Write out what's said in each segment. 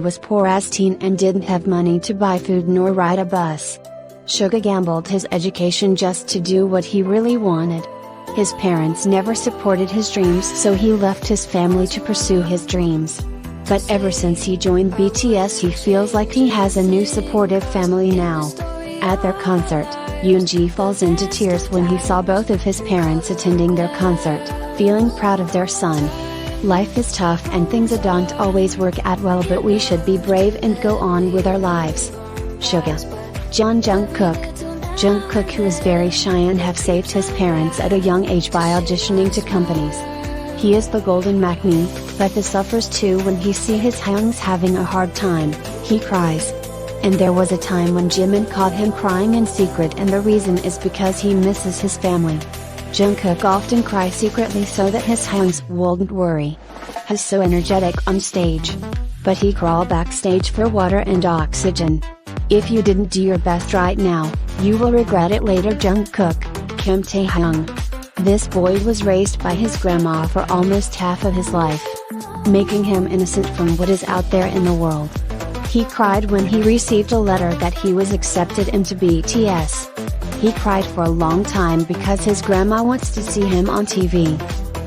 was poor as teen and didn't have money to buy food nor ride a bus. Suga gambled his education just to do what he really wanted. His parents never supported his dreams, so he left his family to pursue his dreams. But ever since he joined BTS, he feels like he has a new supportive family now. At their concert, Yoongi falls into tears when he saw both of his parents attending their concert, feeling proud of their son. Life is tough and things don't always work out well, but we should be brave and go on with our lives. Suga. Jungkook, who is very shy and have saved his parents at a young age by auditioning to companies. He is the golden maknae, but he suffers too when he sees his Hyungs having a hard time. He cries. And there was a time when Jimin caught him crying in secret, and the reason is because he misses his family. Jungkook often cries secretly so that his Hyungs wouldn't worry. He's so energetic on stage. But he crawls backstage for water and oxygen. If you didn't do your best right now, you will regret it later. Jungkook, Kim Taehyung. This boy was raised by his grandma for almost half of his life, making him innocent from what is out there in the world. He cried when he received a letter that he was accepted into BTS. He cried for a long time because his grandma wants to see him on TV.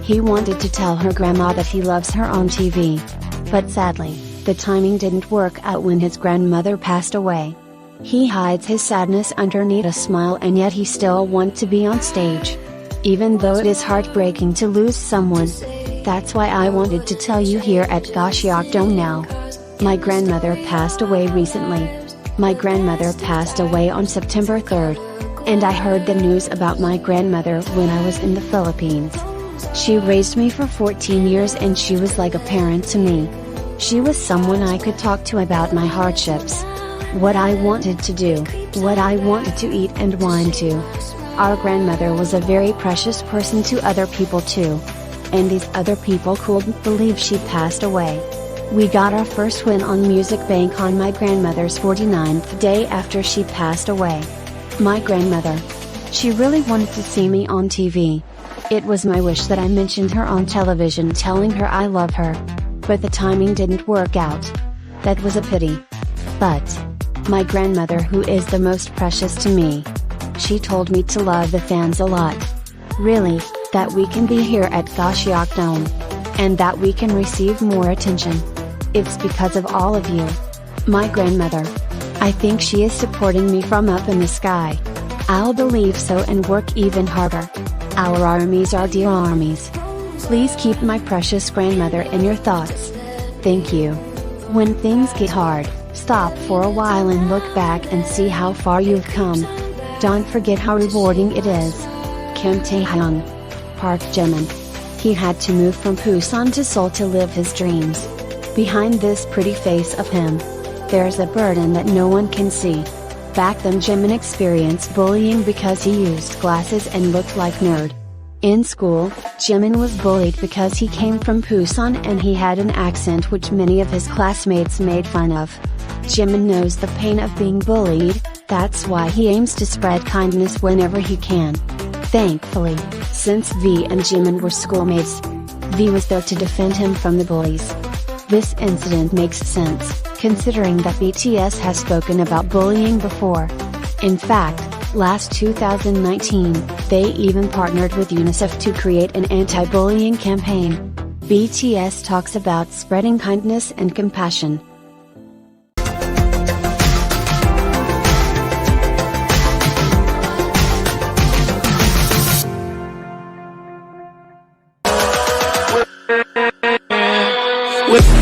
He wanted to tell her grandma that he loves her on TV. But sadly, the timing didn't work out when his grandmother passed away. He hides his sadness underneath a smile, and yet he still wants to be on stage. Even though it is heartbreaking to lose someone. That's why I wanted to tell you here at Gashyeokdong now. My grandmother passed away recently. My grandmother passed away on September 3rd. And I heard the news about my grandmother when I was in the Philippines. She raised me for 14 years and she was like a parent to me. She was someone I could talk to about my hardships. What I wanted to do, what I wanted to eat and wine to. Our grandmother was a very precious person to other people too. And these other people couldn't believe she passed away. We got our first win on Music Bank on my grandmother's 49th day after she passed away. My grandmother. She really wanted to see me on TV. It was my wish that I mentioned her on television telling her I love her. But the timing didn't work out. That was a pity. But my grandmother, who is the most precious to me. She told me to love the fans a lot. Really, that we can be here at Gashyeokdong. And that we can receive more attention. It's because of all of you. My grandmother. I think she is supporting me from up in the sky. I'll believe so and work even harder. Our armies are dear armies. Please keep my precious grandmother in your thoughts. Thank you. When things get hard, stop for a while and look back and see how far you've come. Don't forget how rewarding it is. Kim Taehyung. Park Jimin. He had to move from Busan to Seoul to live his dreams. Behind this pretty face of him, there's a burden that no one can see. Back then Jimin experienced bullying because he used glasses and looked like nerd. In school, Jimin was bullied because he came from Busan and he had an accent which many of his classmates made fun of. Jimin knows the pain of being bullied, that's why he aims to spread kindness whenever he can. Thankfully, since V and Jimin were schoolmates, V was there to defend him from the bullies. This incident makes sense, considering that BTS has spoken about bullying before. In fact, last 2019, they even partnered with UNICEF to create an anti-bullying campaign. BTS talks about spreading kindness and compassion. With